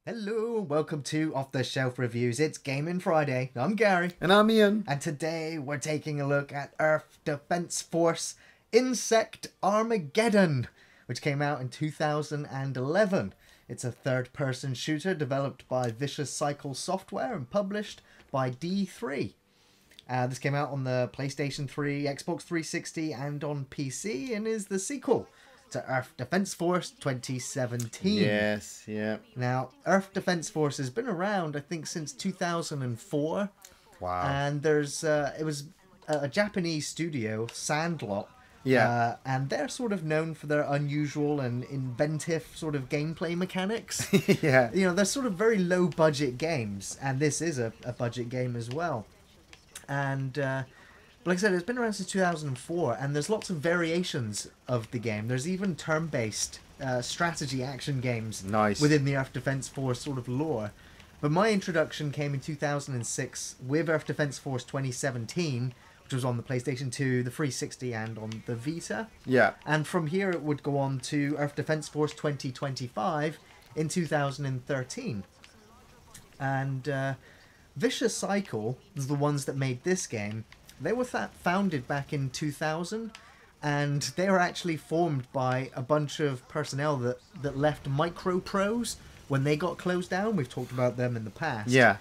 Hello, welcome to Off the Shelf Reviews. It's Gaming Friday. I'm Gary. And I'm Iain. And today we're taking a look at Earth Defense Force Insect Armageddon, which came out in 2011. It's a third-person shooter developed by Vicious Cycle Software and published by D3. This came out on the PlayStation 3, Xbox 360 and on PC and is the sequel to Earth Defense Force 2017. Yes, yeah. Now, Earth Defense Force has been around, I think, since 2004. Wow. And it was a Japanese studio, Sandlot. Yeah. And they're sort of known for their unusual and inventive sort of gameplay mechanics. Yeah. You know, they're sort of very low budget games, and this is a budget game as well. And like I said, it's been around since 2004, and there's lots of variations of the game. There's even turn-based strategy action games within the Earth Defense Force sort of lore. But my introduction came in 2006 with Earth Defense Force 2017, which was on the PlayStation 2, the 360, and on the Vita. Yeah. And from here it would go on to Earth Defense Force 2025 in 2013. And Vicious Cycle was the ones that made this game. They were founded back in 2000, and they were actually formed by a bunch of personnel that left Microprose when they got closed down. We've talked about them in the past. Yeah.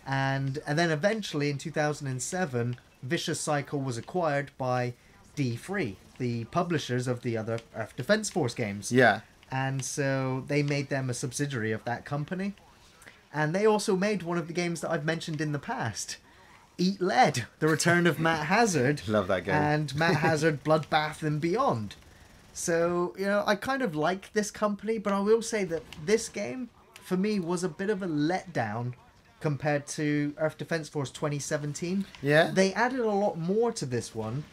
And then eventually in 2007, Vicious Cycle was acquired by D3, the publishers of the other Earth Defense Force games. Yeah. And so they made them a subsidiary of that company. And they also made one of the games that I've mentioned in the past, Eat Lead, The Return of Matt Hazard. Love that game. And Matt Hazard Bloodbath and Beyond. So, you know, I kind of like this company, but I will say that this game, for me, was a bit of a letdown compared to Earth Defense Force 2017. Yeah. They added a lot more to this one,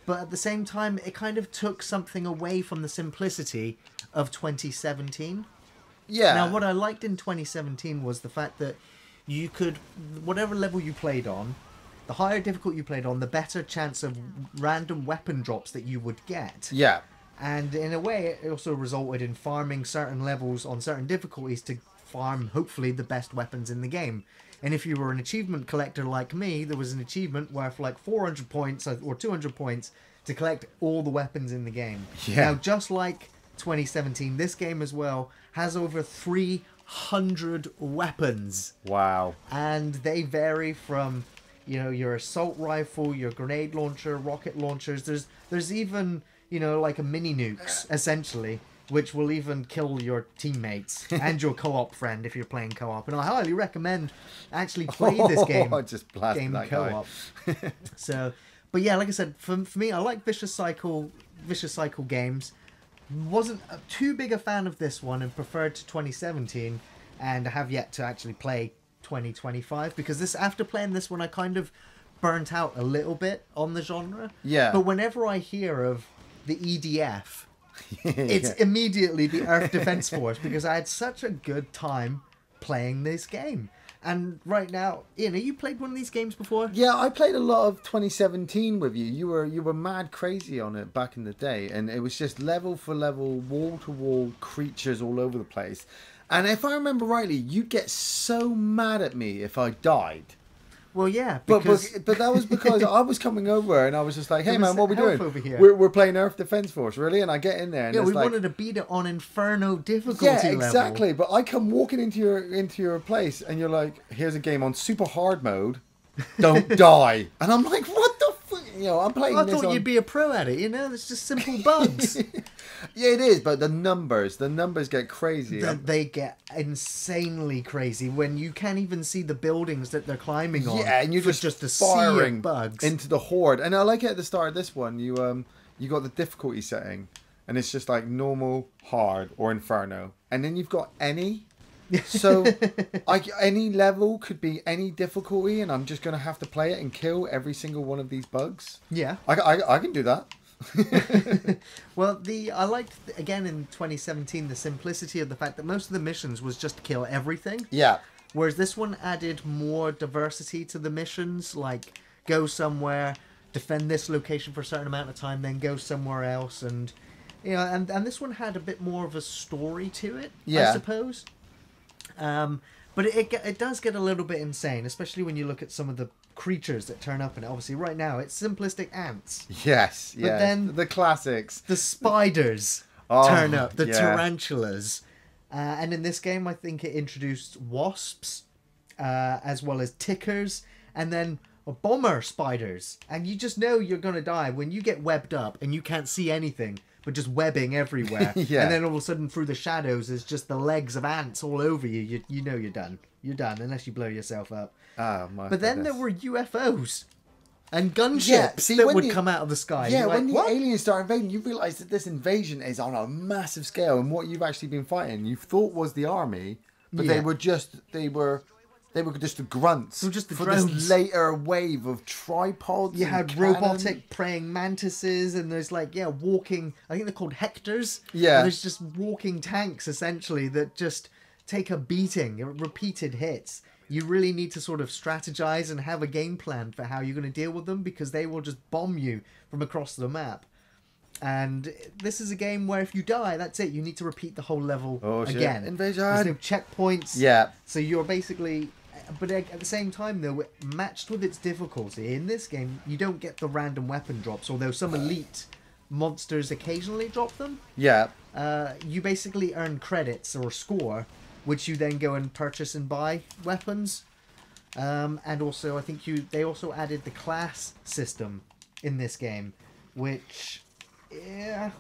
but at the same time, it kind of took something away from the simplicity of 2017. Yeah. Now, what I liked in 2017 was the fact that you could, whatever level you played on, the higher difficulty you played on, the better chance of random weapon drops that you would get. Yeah. And in a way, it also resulted in farming certain levels on certain difficulties to farm, hopefully, the best weapons in the game. And if you were an achievement collector like me, there was an achievement worth like 400 points or 200 points to collect all the weapons in the game. Yeah. Now, just like 2017, this game as well has over 300 weapons. Wow. And they vary from, you know, your assault rifle, your grenade launcher, rocket launchers. There's even, you know, like a mini nukes, essentially, which will even kill your teammates and your co-op friend if you're playing co-op. And I highly recommend actually play this game. Just blast that co-op. So, but yeah, like I said, for me, I like Vicious Cycle games. Wasn't too big a fan of this one and preferred to 2017, and I have yet to actually play 2025 because after playing this one I kind of burnt out a little bit on the genre. Yeah. But whenever I hear of the EDF, it's immediately the Earth Defense Force because I had such a good time playing this game. And right now, Iain, have you played one of these games before? Yeah, I played a lot of 2017 with you. You were mad crazy on it back in the day, and it was just level for level, wall to wall creatures all over the place. And if I remember rightly, you'd get so mad at me if I died. Well, yeah, because... But that was because I was coming over and I was just like, hey man, what are we doing? Over here. We're playing Earth Defense Force, really? And I get in there and yeah, we like, wanted to beat it on Inferno difficulty yeah, level. exactly. But I come walking into your place and you're like, here's a game on super hard mode. Don't die. And I'm like, what the fuck? You know, I'm playing this I thought you'd be a pro at it, you know? It's just simple bugs. Yeah, it is, but the numbers get crazy. They get insanely crazy when you can't even see the buildings that they're climbing on. Yeah, and you're just a firing sea of bugs into the horde. And I like it at the start of this one. You got the difficulty setting, and it's just like normal, hard, or inferno, and then you've got any. So any level could be any difficulty, and I'm just gonna have to play it and kill every single one of these bugs. Yeah, I can do that. Well, I liked again in 2017 the simplicity of the fact that most of the missions was just to kill everything. Yeah. Whereas this one added more diversity to the missions, like go somewhere, defend this location for a certain amount of time, then go somewhere else, and you know, and this one had a bit more of a story to it, I suppose. But it does get a little bit insane, especially when you look at some of the creatures that turn up. And obviously right now it's simplistic ants. Yes, But then the classics. the spiders turn up, the tarantulas. And in this game, I think it introduced wasps, as well as tickers, and then bomber spiders. And you just know you're going to die when you get webbed up and you can't see anything, but just webbing everywhere. Yeah. And then all of a sudden through the shadows is just the legs of ants all over you. You know you're done. You're done unless you blow yourself up. Oh, my But then goodness. there were UFOs and gunships that would come out of the sky. Yeah, You're when like, the aliens start invading, you realise that this invasion is on a massive scale, and what you've actually been fighting, you thought was the army, but Yeah. they were just the grunts. They were just the for drones. this later wave of tripods. You and had cannon. robotic praying mantises, and there's walking. I think they're called Hectors. Yeah. There's just walking tanks essentially that just take a beating, repeated hits. You really need to sort of strategize and have a game plan for how you're going to deal with them, because they will just bomb you from across the map. And this is a game where if you die, that's it. You need to repeat the whole level again. Invasion. There's no checkpoints. Yeah. So you're basically... But at the same time, though, matched with its difficulty, in this game, you don't get the random weapon drops, although some elite monsters occasionally drop them. Yeah. You basically earn credits or score, which you then go and purchase and buy weapons. And also, I think they also added the class system in this game, which... Yeah...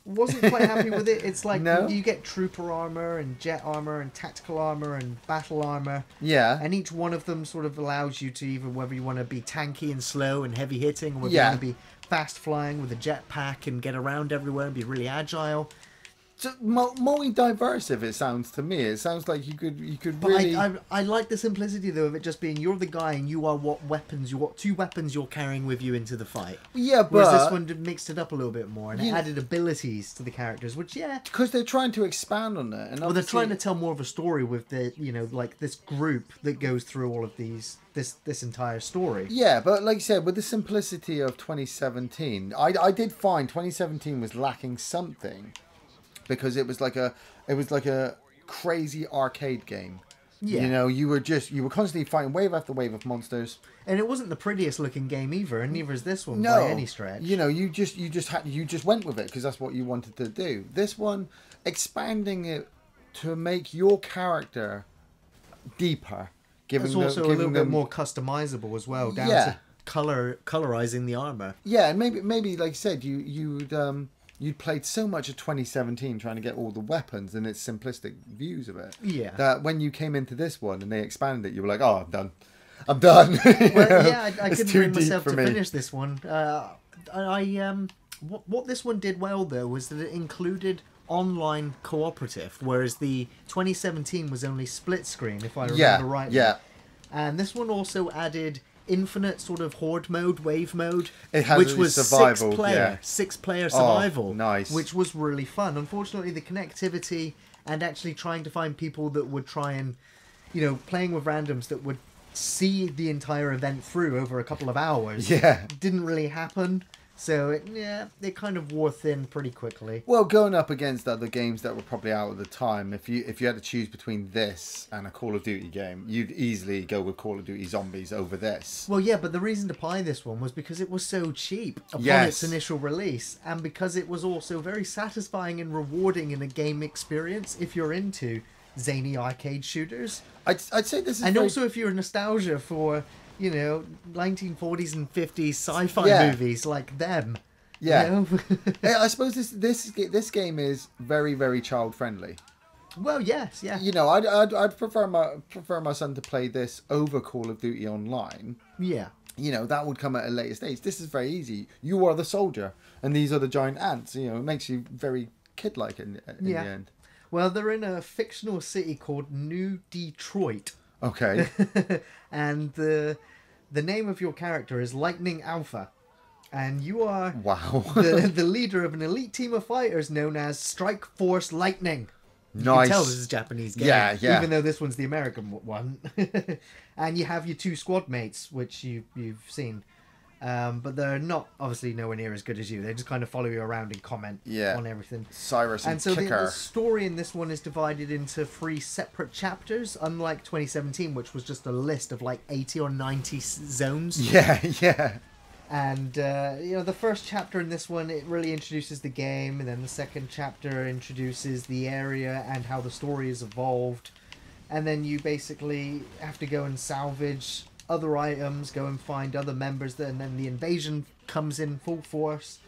Wasn't quite happy with it. It's like you get trooper armor and jet armor and tactical armor and battle armor. Yeah. And each one of them sort of allows you to either whether you want to be tanky and slow and heavy hitting, or whether you want to be fast flying with a jetpack and get around everywhere and be really agile. So multi-diversive, it sounds to me. It sounds like you could But really... I like the simplicity, though, of it just being you're the guy and you are what weapons, you got two weapons you're carrying with you into the fight. Yeah, but... Whereas this one mixed it up a little bit more and it added abilities to the characters, which, Because they're trying to expand on it. And well, they're trying to tell more of a story with the, like this group that goes through all of this entire story. Yeah, but like you said, with the simplicity of 2017, I did find 2017 was lacking something. Because it was like a crazy arcade game. Yeah. You were constantly fighting wave after wave of monsters. And it wasn't the prettiest looking game either, and neither is this one No, by any stretch. You just went with it because that's what you wanted to do. This one, expanding it to make your character deeper, It's also a little bit more customizable as well, down to colorizing the armor. Yeah, and maybe like you said, you'd played so much of 2017 trying to get all the weapons and its simplistic views of it. Yeah. That when you came into this one and they expanded it, you were like, oh, I'm done. Well, yeah, I couldn't bring myself to finish this one. What this one did well, though, was that it included online cooperative, whereas the 2017 was only split screen, if I remember rightly. Yeah. And this one also added infinite sort of horde mode, wave mode, It has which a was survival, six player survival. Nice. Which was really fun. Unfortunately, the connectivity and actually trying to find people that would try and, playing with randoms that would see the entire event through over a couple of hours didn't really happen. So it kind of wore thin pretty quickly. Well, going up against other games that were probably out at the time, if you had to choose between this and a Call of Duty game, you'd easily go with Call of Duty Zombies over this. Well, yeah, but the reason to buy this one was because it was so cheap upon its initial release, and because it was also very satisfying and rewarding in a game experience if you're into zany arcade shooters. I'd say this is also if you're nostalgia for 1940s and 50s sci-fi movies like them. Yeah. I suppose this game is very, very child friendly. Well, yes, yeah. I'd prefer my son to play this over Call of Duty Online. Yeah. That would come at a later stage. This is very easy. You are the soldier, and these are the giant ants. It makes you very kid-like in the end. Well, they're in a fictional city called New Detroit. Okay. And the name of your character is Lightning Alpha. And you are the leader of an elite team of fighters known as Strike Force Lightning. You can tell this is a Japanese game. Yeah. Even though this one's the American one. And you have your two squad mates, which you've seen. But they're not obviously nowhere near as good as you. They just kind of follow you around and comment on everything. Cyrus and so Kicker. the story in this one is divided into 3 separate chapters, unlike 2017, which was just a list of like 80 or 90 zones. Yeah. And the first chapter in this one, it really introduces the game, and then the second chapter introduces the area and how the story has evolved. And then you basically have to go and salvage other items, go and find other members, and then the invasion comes in full force.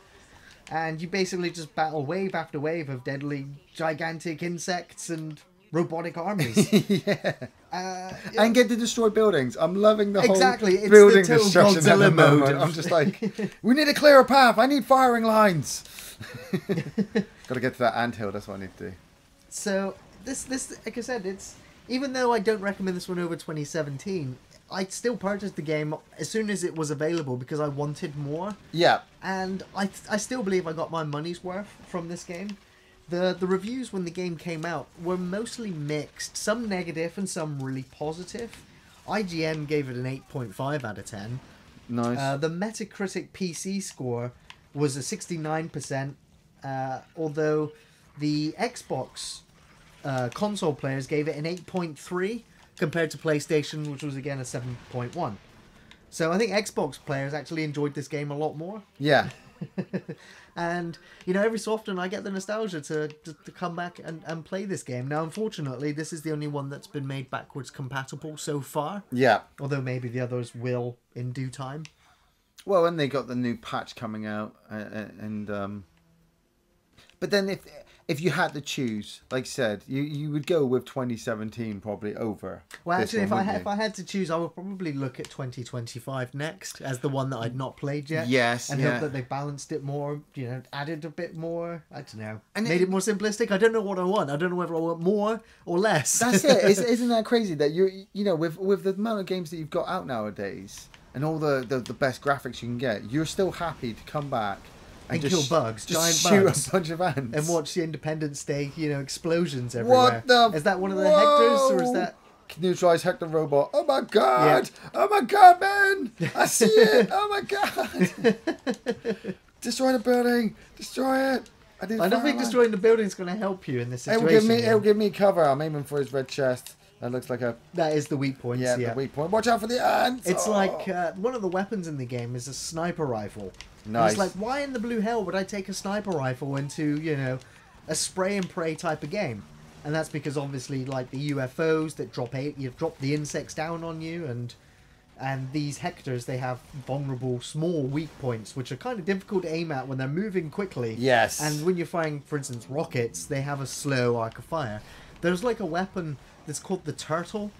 And you basically just battle wave after wave of deadly, gigantic insects and robotic armies. And get to destroy buildings. I'm loving the whole It's building the total destruction at the Godzilla mode. moment. I'm just like, we need a clearer path. I need firing lines. Got to get to that anthill. That's what I need to do. So this, like I said, it's even though I don't recommend this one over 2017. I still purchased the game as soon as it was available because I wanted more. Yeah. And I still believe I got my money's worth from this game. The reviews when the game came out were mostly mixed. Some negative and some really positive. IGN gave it an 8.5 out of 10. Nice. The Metacritic PC score was a 69%. Although the Xbox console players gave it an 8.3. Compared to PlayStation, which was again a 7.1. So I think Xbox players actually enjoyed this game a lot more. Yeah. And, every so often I get the nostalgia to come back and play this game. Now, unfortunately, this is the only one that's been made backwards compatible so far. Yeah. Although maybe the others will in due time. Well, and they got the new patch coming out. But then if you had to choose, like I said, you would go with 2017 probably over. Well, actually, if I had to choose, I would probably look at 2025 next as the one that I'd not played yet. Yes, and hope that they balanced it more, added a bit more. I don't know, and made it more simplistic. I don't know what I want. I don't know whether I want more or less. That's it. Isn't that crazy that with the amount of games that you've got out nowadays and all the best graphics you can get, you're still happy to come back. And kill bugs, giant shoot bugs. a bunch of ants. And watch the Independence Day, explosions everywhere. What the... Is that one of the Hectors, or is that... Neutralize Hector robot. Oh my god! Yeah. Oh my god, man! I see it! Oh my god! Destroy the building! Destroy it! I don't think destroying the building is going to help you in this situation. It'll give me cover. I'm aiming for his red chest. That looks like a... That is the weak point. Yeah, the weak point. Watch out for the ants! It's like one of the weapons in the game is a sniper rifle. Nice. It's like, why in the blue hell would I take a sniper rifle into, a spray and pray type of game? And that's because obviously, like the UFOs that drop the insects down on you, and these Hectors, they have vulnerable small weak points, which are kind of difficult to aim at when they're moving quickly. Yes. And when you're firing, for instance, rockets, they have a slow arc of fire. There's like a weapon that's called the Turtle,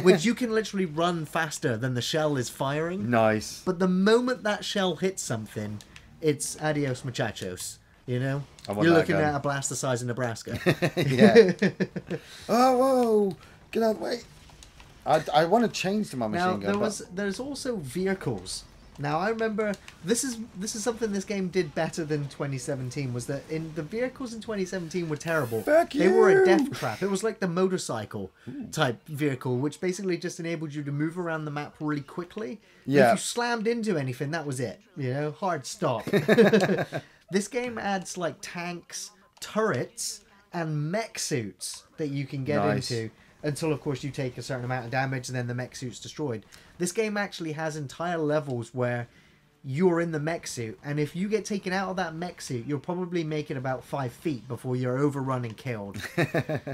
which you can literally run faster than the shell is firing. Nice. But the moment that shell hits something, it's adios muchachos. You're looking at a blast the size of Nebraska. Yeah. Oh, whoa! Get out of the way. I want to change to my machine gun. There's also vehicles. Now I remember this is something this game did better than 2017, was that in the vehicles in 2017 were terrible. They were a death trap. It was like the motorcycle type vehicle, which basically just enabled you to move around the map really quickly. Yeah. If you slammed into anything, that was it. Hard stop. This game adds like tanks, turrets, and mech suits that you can get into. Until, of course, you take a certain amount of damage and then the mech suit's destroyed. This game actually has entire levels where you're in the mech suit, and if you get taken out of that mech suit, you'll probably make it about 5 feet before you're overrun and killed.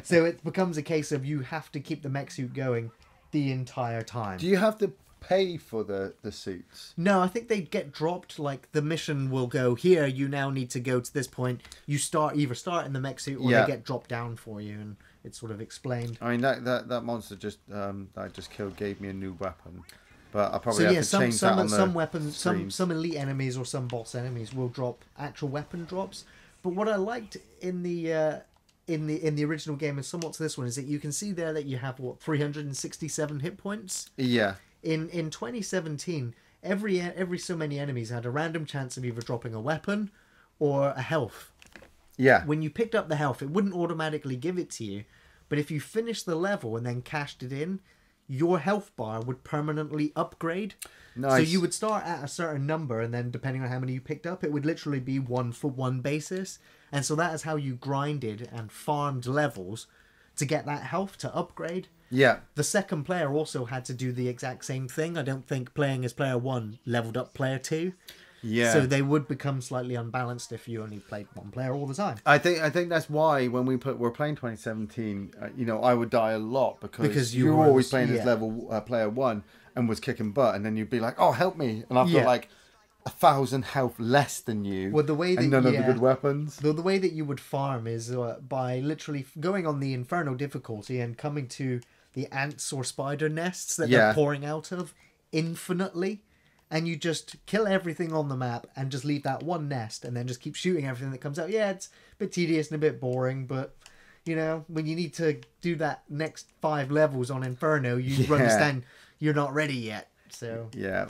So it becomes a case of you have to keep the mech suit going the entire time. Do you have to pay for the suits? No, I think they get dropped. Like, the mission will go, here, you now need to go to this point. You either start in the mech suit, or they get dropped down for you, and it's sort of explained. I mean, that monster just that I just killed gave me a new weapon, but I probably have to change that on the some weapons, streams. some elite enemies or some boss enemies will drop actual weapon drops. But what I liked in the original game, and somewhat to this one, is that you can see there that you have 367 hit points. Yeah. In 2017, every so many enemies had a random chance of either dropping a weapon or a health. Yeah. When you picked up the health, it wouldn't automatically give it to you, but if you finished the level and then cashed it in, your health bar would permanently upgrade. Nice. So you would start at a certain number, and then depending on how many you picked up, it would literally be 1-for-1 basis. And so that is how you grinded and farmed levels to get that health to upgrade. Yeah. The second player also had to do the exact same thing. I don't think playing as player 1 leveled up player 2. Yeah. So they would become slightly unbalanced if you only played one player all the time. I think that's why when we're playing 2017, I would die a lot because you were always playing as level player 1 and was kicking butt, and then you'd be like, "Oh, help me!" And I've got like 1,000 health less than you. Well, the way that, and none of the good weapons. The way that you would farm is by literally going on the Inferno difficulty and coming to the ants or spider nests that they're pouring out of infinitely. And you just kill everything on the map and just leave that one nest and then just keep shooting everything that comes out. Yeah, it's a bit tedious and a bit boring, but, when you need to do that next 5 levels on Inferno, you understand you're not ready yet. So yeah,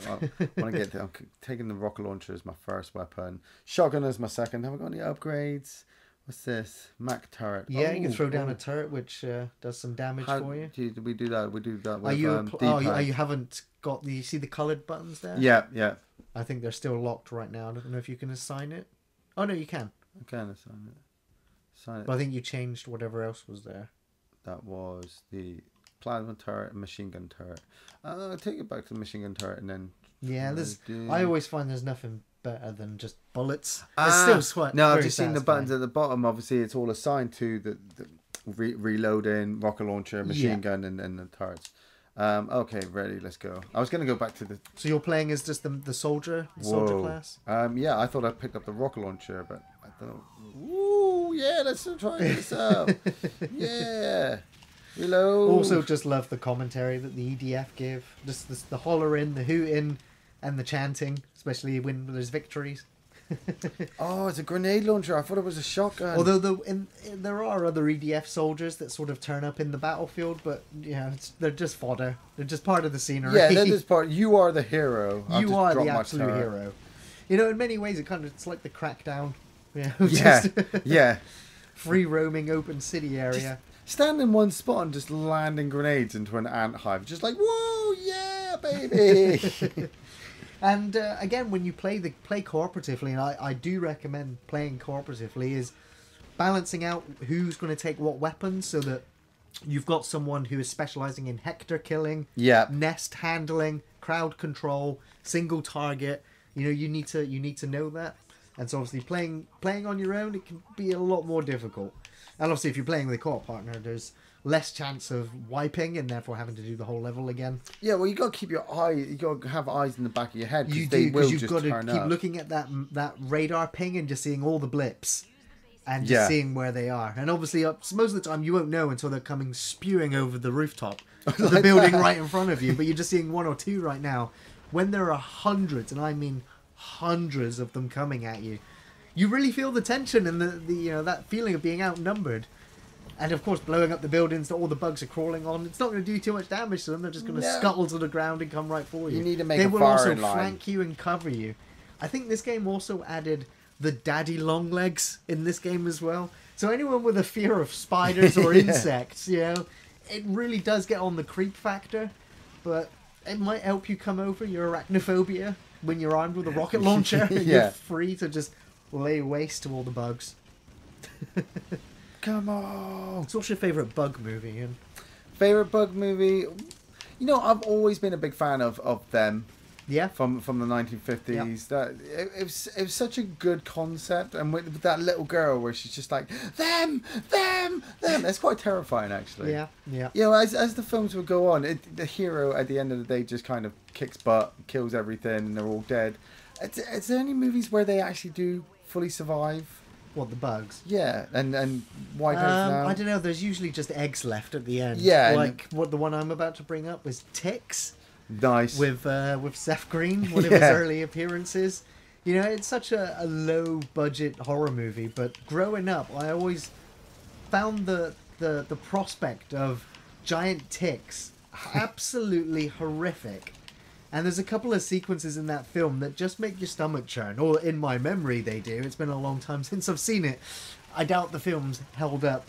when I get there, I'm taking the rocket launcher as my first weapon. Shotgun as my second. Have I got any upgrades? What's this? Mac turret. Yeah, you can throw down a turret, which does some damage for you. Do we do that? We do that with you haven't got you see the coloured buttons there? Yeah, yeah. I think they're still locked right now. I don't know if you can assign it. Oh, no, you can. I can assign it. But I think you changed whatever else was there. That was the plasma turret and machine gun turret. I'll take it back to the machine gun turret and then... Yeah, I always find there's nothing better than just bullets. It's still no, I've just seen the buttons at the bottom. Obviously, it's all assigned to the reloading, rocket launcher, machine gun, and the turrets. Okay, ready, let's go. I was going to go back to the... So you're playing as just the soldier class? Yeah, I thought I picked up the rocket launcher, but I don't know. Ooh, yeah, let's try this out. Yeah. Reload. Also just love the commentary that the EDF give. Just the hollering, the hooting, and the chanting, especially when there's victories. Oh, it's a grenade launcher. I thought it was a shotgun. Although there are other EDF soldiers that sort of turn up in the battlefield, but they're just fodder. They're just part of the scenery. Yeah, they're just part. You are the hero. You are the absolute hero. In many ways, it's like the Crackdown. Yeah. Free roaming open city area. Just stand in one spot and just landing grenades into an ant hive. Just like, whoa, yeah, baby. And again, when you play cooperatively, and I do recommend playing cooperatively, is balancing out who's going to take what weapons so that you've got someone who is specializing in hector killing, nest handling, crowd control, single target. You need to know that. And so obviously playing on your own, it can be a lot more difficult. And obviously if you're playing with a co-op partner, there's less chance of wiping and therefore having to do the whole level again. Yeah, well, you got to keep your eye. You got to have eyes in the back of your head. You do, because you've got to keep looking at that radar ping and just seeing all the blips and just seeing where they are. And obviously, most of the time you won't know until they're coming spewing over the rooftop of the building right in front of you. But you're just seeing one or two right now. When there are hundreds, and I mean hundreds of them coming at you, you really feel the tension and the that feeling of being outnumbered. And of course, blowing up the buildings that all the bugs are crawling on, it's not going to do too much damage to them. They're just going to scuttle to the ground and come right for you. You need to make they a will also line. flank you and cover you. I think this game also added the daddy long legs in this game as well. So anyone with a fear of spiders or insects, it really does get on the creep factor. But it might help you come over your arachnophobia when you're armed with a rocket launcher and you're free to just lay waste to all the bugs. Come on. So what's your favourite bug movie, Iain? Favourite bug movie? I've always been a big fan of them. Yeah. From the 1950s. That it was such a good concept, and with that little girl where she's just like them. It's quite terrifying, actually. Yeah. As the films would go on, the hero at the end of the day just kind of kicks butt, kills everything, and they're all dead. Is there any movies where they actually do fully survive? What, the bugs? Yeah, and why don't now? I don't know. There's usually just eggs left at the end. Yeah, like what the one I'm about to bring up was Ticks. Nice. With Seth Green, one of his early appearances. It's such a low budget horror movie, but growing up, I always found the prospect of giant ticks absolutely horrific. And there's a couple of sequences in that film that just make your stomach churn. Or in my memory they do. It's been a long time since I've seen it. I doubt the film's held up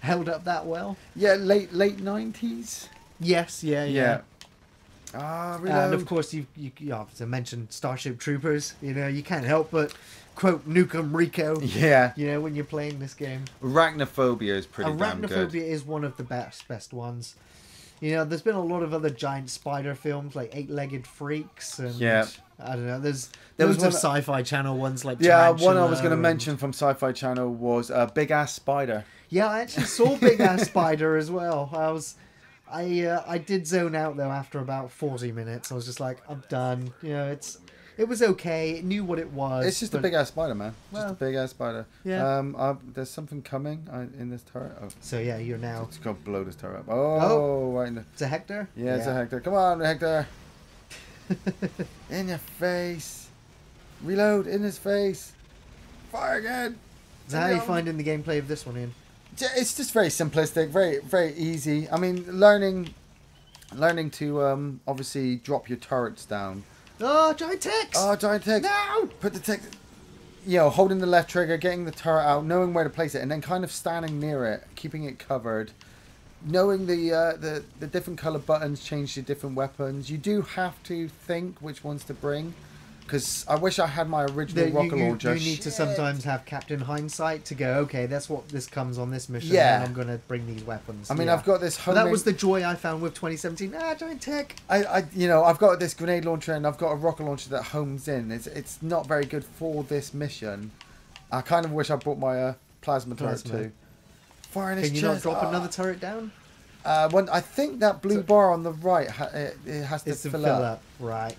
that well. Yeah, late 90s. Yes, yeah. Reload. And of course, you have to mention Starship Troopers. You know, you can't help but quote Nukem Rico. Yeah. You know, when you're playing this game. Arachnophobia is pretty damn good. Arachnophobia is one of the best ones. You know, there's been a lot of other giant spider films like Eight-Legged Freaks and I don't know. There was some Sci-Fi Channel ones like Tarantula one I was going to mention from Sci-Fi Channel was Big Ass Spider. Yeah, I actually saw Big Ass Spider as well. I did zone out though after about 40 minutes. I was just like, I'm done. You know, it was okay. It knew what it was. It's just a big ass spider, man. Just a big ass spider. Yeah. There's something coming in this turret. Oh. So yeah, you're now. It's gonna blow this turret up. Oh, right in the... It's a Hector. Yeah, it's a Hector. Come on, Hector. In your face. Reload in his face. Fire again. So how are you finding the gameplay of this one, Ian? It's just very simplistic, very easy. I mean, learning to obviously drop your turrets down. Oh, giant ticks! Oh, giant ticks! No! Put the tick. You know, holding the left trigger, getting the turret out, knowing where to place it, and then kind of standing near it, keeping it covered. Knowing the different color buttons change to different weapons. You do have to think which ones to bring. Because I wish I had my original rocket launcher. You need to sometimes have Captain Hindsight to go, okay, that's what this comes on this mission, yeah. and I'm going to bring these weapons. I mean, I've got this that was the joy I found with 2017. Giant tick! I've got this grenade launcher and I've got a rocket launcher that homes in. It's not very good for this mission. I kind of wish I brought my plasma turret too. Firing his chest. Can you not drop another turret down? I think that blue bar on the right, it has to fill up. Right.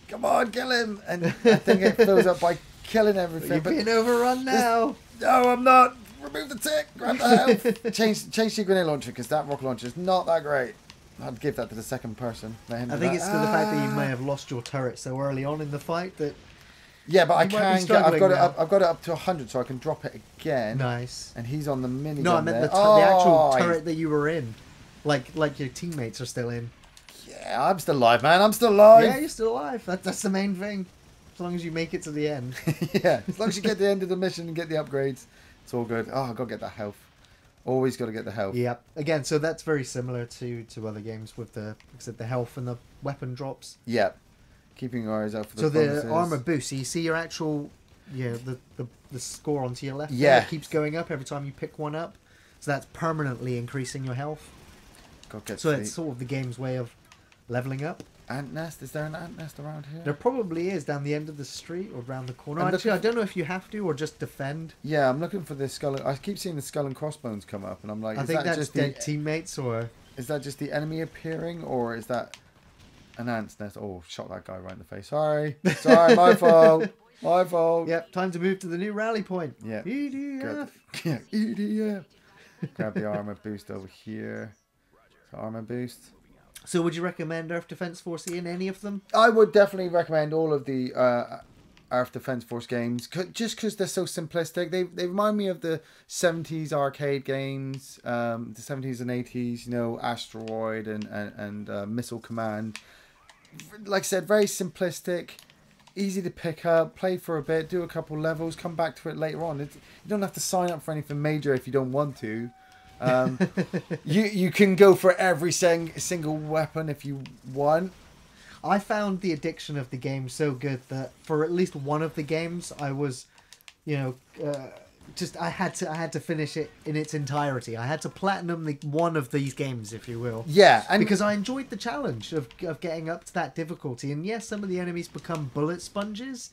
Come on, kill him! And I think it fills up by killing everything. You're being overrun now. No, I'm not. Remove the tick. Grab the health. change your grenade launcher because that rocket launcher is not that great. I'd give that to the second person. I think it's to the fact that you may have lost your turret so early on in the fight that. Yeah, but I've got it up to 100, so I can drop it again. Nice. And he's on the mini. No, I meant the actual turret that you were in, like your teammates are still in. Yeah, I'm still alive, man. I'm still alive. Yeah, you're still alive. That's the main thing. As long as you make it to the end. Yeah, as long as you get to the end of the mission and get the upgrades, it's all good. Oh, I've got to get that health. Always got to get the health. Yep. Again, so that's very similar to other games with the health and the weapon drops. Yep. Keeping your eyes out for the bonuses. The armor boost. So you see your actual, the score onto your left. Yeah. It keeps going up every time you pick one up. So that's permanently increasing your health. So it's sort of the game's way of leveling up. Ant nest? Is there an ant nest around here? There probably is down the end of the street or around the corner. Actually, I don't know if you have to or just defend. Yeah, I'm looking for this skull. I keep seeing the skull and crossbones come up, and I'm like, I think that's just dead teammates, or is that just the enemy appearing, or is that an ant's nest? Oh, shot that guy right in the face. Sorry, my fault. My fault. Yep, time to move to the new rally point. Yeah. EDF. Yeah, EDF. Grab the armor boost over here. So armor boost. So would you recommend Earth Defense Force in any of them? I would definitely recommend all of the Earth Defense Force games, just because they're so simplistic. They remind me of the 70s arcade games, the 70s and 80s, Asteroid and Missile Command. Like I said, very simplistic, easy to pick up, play for a bit, do a couple levels, come back to it later on. You don't have to sign up for anything major if you don't want to. You can go for every single weapon if you want. I found the addiction of the game so good that for at least one of the games I was, I had to finish it in its entirety. I had to platinum one of these games, if you will. Yeah, and because I enjoyed the challenge of getting up to that difficulty. And yes, some of the enemies become bullet sponges.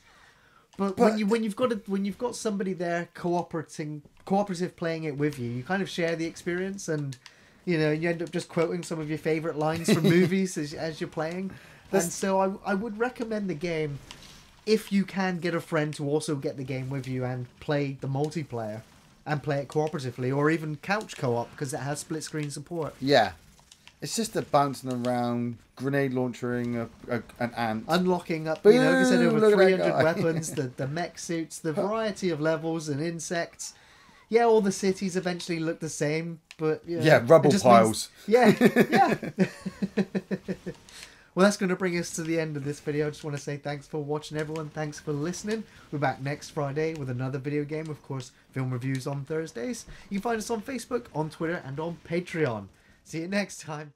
But when you've got somebody there cooperative playing it with you, you kind of share the experience, and you end up just quoting some of your favorite lines from movies as you're playing. And so I would recommend the game if you can get a friend to also get the game with you and play the multiplayer and play it cooperatively, or even couch co-op because it has split screen support. Yeah. It's just the bouncing around, grenade launchering an ant. Unlocking up, like I said, over 300 weapons, the mech suits, the variety of levels and insects. Yeah, all the cities eventually look the same, but... rubble piles. Yeah. Well, that's going to bring us to the end of this video. I just want to say thanks for watching, everyone. Thanks for listening. We're back next Friday with another video game. Of course, film reviews on Thursdays. You can find us on Facebook, on Twitter, and on Patreon. See you next time.